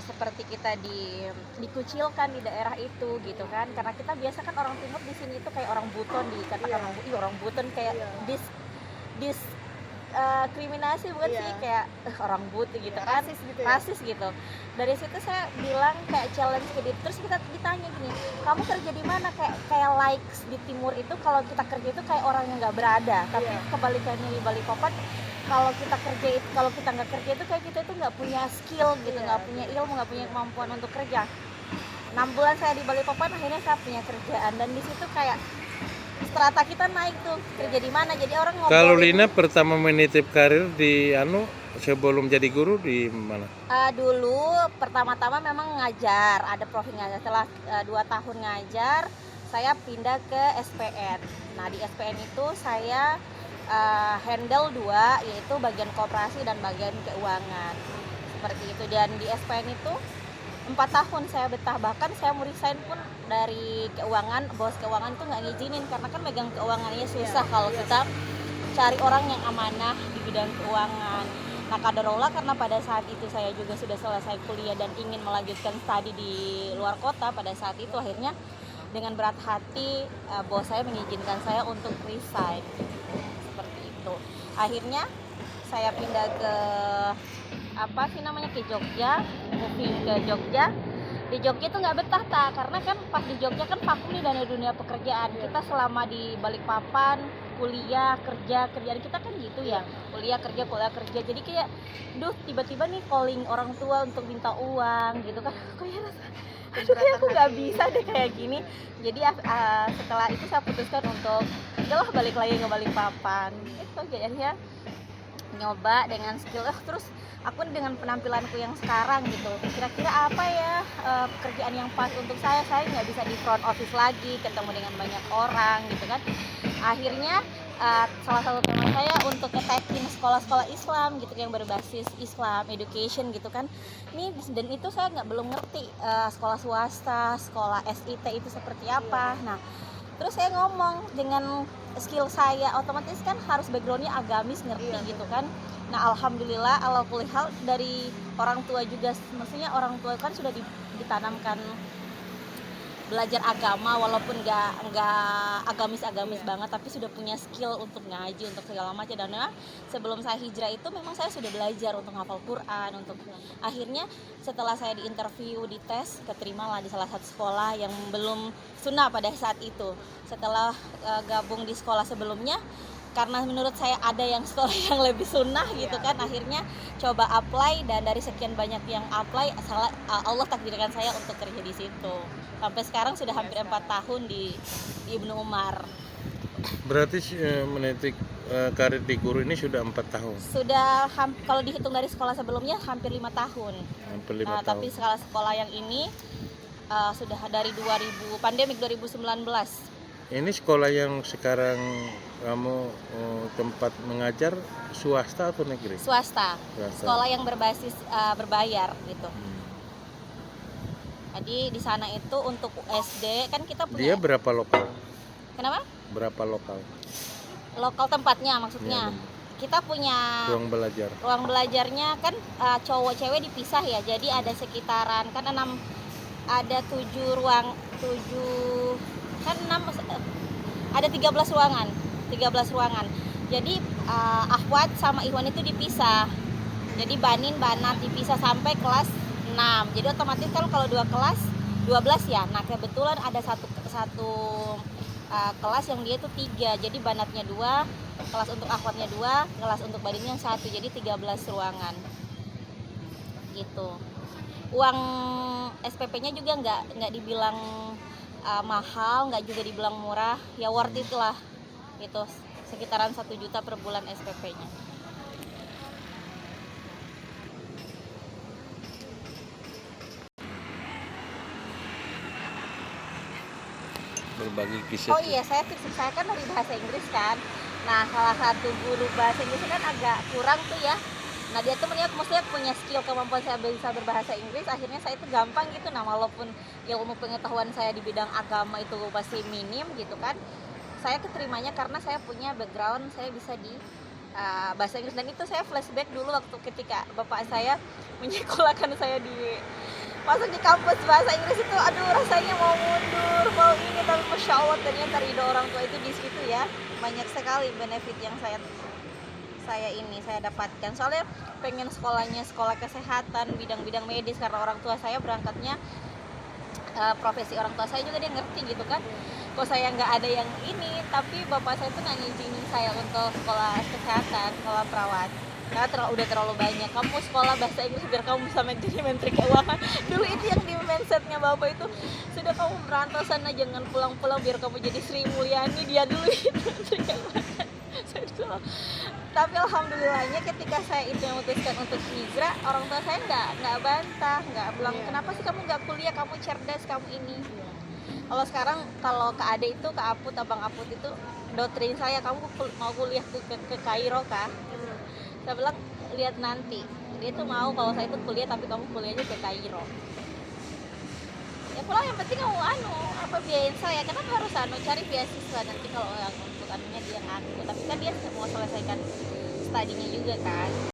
seperti kita dikucilkan di daerah itu gitu kan, karena kita biasa kan orang timur di sini itu kayak orang buton, dikatakan orang buton kayak dis kriminasi bukan sih, kayak orang buta gitu kan, rasis gitu. Dari situ saya bilang kayak challenge ke dia, terus kita ditanya gini, kamu kerja di mana, kayak likes di timur itu kalau kita kerja itu kayak orang yang nggak berada, tapi kebalikannya di Balikpapan kalau kita kerja itu, kalau kita nggak kerja itu kayak kita itu nggak punya skill gitu, nggak punya ilmu, nggak punya kemampuan untuk kerja. 6 bulan saya di Balikpapan, akhirnya saya punya kerjaan, dan di situ kayak strata kita naik tuh, kerja di mana, jadi orang ngobrolin. Kalau Lina pertama menitip karir di sebelum jadi guru di mana? Dulu pertama-tama memang ngajar, ada profil ngajar. Setelah 2 tahun ngajar, saya pindah ke SPN. Nah di SPN itu saya handle 2, yaitu bagian koperasi dan bagian keuangan, seperti itu. Dan di SPN itu 4 tahun saya betah, bahkan saya mau resign pun dari keuangan, bos keuangan itu nggak ngizinin, karena kan megang keuangannya susah kalau kita cari orang yang amanah di bidang keuangan. Nah qadarullah, karena pada saat itu saya juga sudah selesai kuliah dan ingin melanjutkan studi di luar kota pada saat itu, akhirnya dengan berat hati bos saya mengizinkan saya untuk resign, seperti itu. Akhirnya saya pindah ke ke Jogja, moving ke Jogja. Di Jogja itu nggak betah karena kan pas di Jogja kan vakum nih dari dunia pekerjaan. Kita selama di Balikpapan kuliah kerjaan kita kan gitu ya, kuliah kerja. Jadi kayak tiba-tiba nih calling orang tua untuk minta uang gitu kan, kayak aku nggak bisa deh kayak gini. Jadi setelah itu saya putuskan untuk udahlah balik lagi ke Balikpapan. Itu jadinya nyoba dengan skill, terus aku dengan penampilanku yang sekarang gitu, kira-kira apa ya pekerjaan yang pas untuk saya nggak bisa di front office lagi, ketemu dengan banyak orang gitu kan. Akhirnya salah satu teman saya untuk nge-tapping sekolah-sekolah Islam gitu yang berbasis Islam education gitu kan. Dan itu saya belum ngerti sekolah swasta, sekolah SIT itu seperti apa. Nah terus saya ngomong dengan skill saya, otomatis kan harus backgroundnya agamis, ngerti gitu kan. Nah alhamdulillah ala kulli hal dari orang tua juga, maksudnya orang tua kan sudah ditanamkan belajar agama, walaupun nggak agamis banget, tapi sudah punya skill untuk ngaji, untuk segala macam. Dan memang sebelum saya hijrah itu memang saya sudah belajar untuk hafal Quran, untuk akhirnya setelah saya diinterview, dites, keterima lah di salah satu sekolah yang belum sunnah pada saat itu. Setelah gabung di sekolah sebelumnya, karena menurut saya ada yang sekolah yang lebih sunnah gitu kan, akhirnya coba apply, dan dari sekian banyak yang apply, Allah takdirkan saya untuk kerja di situ. Sampai sekarang sudah hampir 4 tahun di Ibnu Umar. Berarti menitik karir di guru ini sudah 4 tahun? Sudah, kalau dihitung dari sekolah sebelumnya hampir 5 tahun. Hampir 5 tahun. Tapi sekolah yang ini sudah dari pandemik 2019. Ini sekolah yang sekarang kamu tempat mengajar swasta atau negeri? Swasta. Sekolah yang berbasis berbayar gitu. Jadi di sana itu untuk SD kan kita punya. Dia berapa lokal? Kenapa? Berapa lokal? Lokal tempatnya maksudnya. Ya, kita punya ruang belajar. Ruang belajarnya kan cowok cewek dipisah ya. Jadi ada sekitaran kan 6, ada 7 ruang, 7 kan 6, ada 13 ruangan. 13 ruangan. Jadi akhwat sama ikhwan itu dipisah. Jadi banin banat dipisah sampai kelas 6. Jadi otomatis kalau 2 kelas 12 ya. Nah kebetulan ada satu kelas yang dia itu 3. Jadi banatnya 2, kelas untuk akhwatnya 2, kelas untuk baninnya 1. Jadi 13 ruangan. Gitu. Uang SPP-nya juga nggak dibilang mahal, nggak juga dibilang murah. Ya worth it lah. Itu sekitaran 1 juta per bulan SPP-nya. Berbagi kisah. Oh iya, saya kan dari bahasa Inggris kan. Nah, salah satu guru bahasa Inggris kan agak kurang tuh ya. Nah, dia tuh melihat maksudnya punya skill, kemampuan saya bisa berbahasa Inggris. Akhirnya saya itu gampang gitu. Nah, walaupun ilmu pengetahuan saya di bidang agama itu masih minim gitu kan, saya keterimanya karena saya punya background, saya bisa di bahasa Inggris. Dan itu saya flashback dulu waktu ketika bapak saya menyekolahkan saya di masuk di kampus bahasa Inggris itu, aduh rasanya mau mundur mau ini, tapi masya Allah ternyata ridho orang tua itu di situ ya, banyak sekali benefit yang saya dapatkan. Soalnya pengen sekolahnya sekolah kesehatan bidang-bidang medis, karena orang tua saya berangkatnya profesi orang tua saya juga dia ngerti gitu kan. Kok saya nggak ada yang ini, tapi bapak saya tuh nggak ngizinin saya untuk sekolah kesehatan, sekolah perawat, karena udah terlalu banyak. Kamu sekolah bahasa Inggris biar kamu bisa jadi menteri keuangan. Dulu itu yang di mindsetnya bapak itu, sudah kamu merantau sana jangan pulang-pulang biar kamu jadi Sri Mulyani, dia dulu itu menteri keuangan. Tapi alhamdulillahnya ketika saya itu memutuskan untuk hijrah, orang tua saya nggak bantah, nggak bilang kenapa sih kamu nggak kuliah, kamu cerdas, kamu ini. Kalau sekarang kalau ke Ade itu, ke Aput, abang Aput itu doktrin saya, kamu mau kuliah ke Kairo kah? Saya bilang lihat nanti. Dia tuh mau kalau saya itu kuliah, tapi kamu kuliahnya ke Kairo. Ya pulang yang penting kamu biayain saya, karena harus cari beasiswa nanti kalau yang untuk anunya dia ngaku, tapi kan dia mau selesaikan studinya juga kan.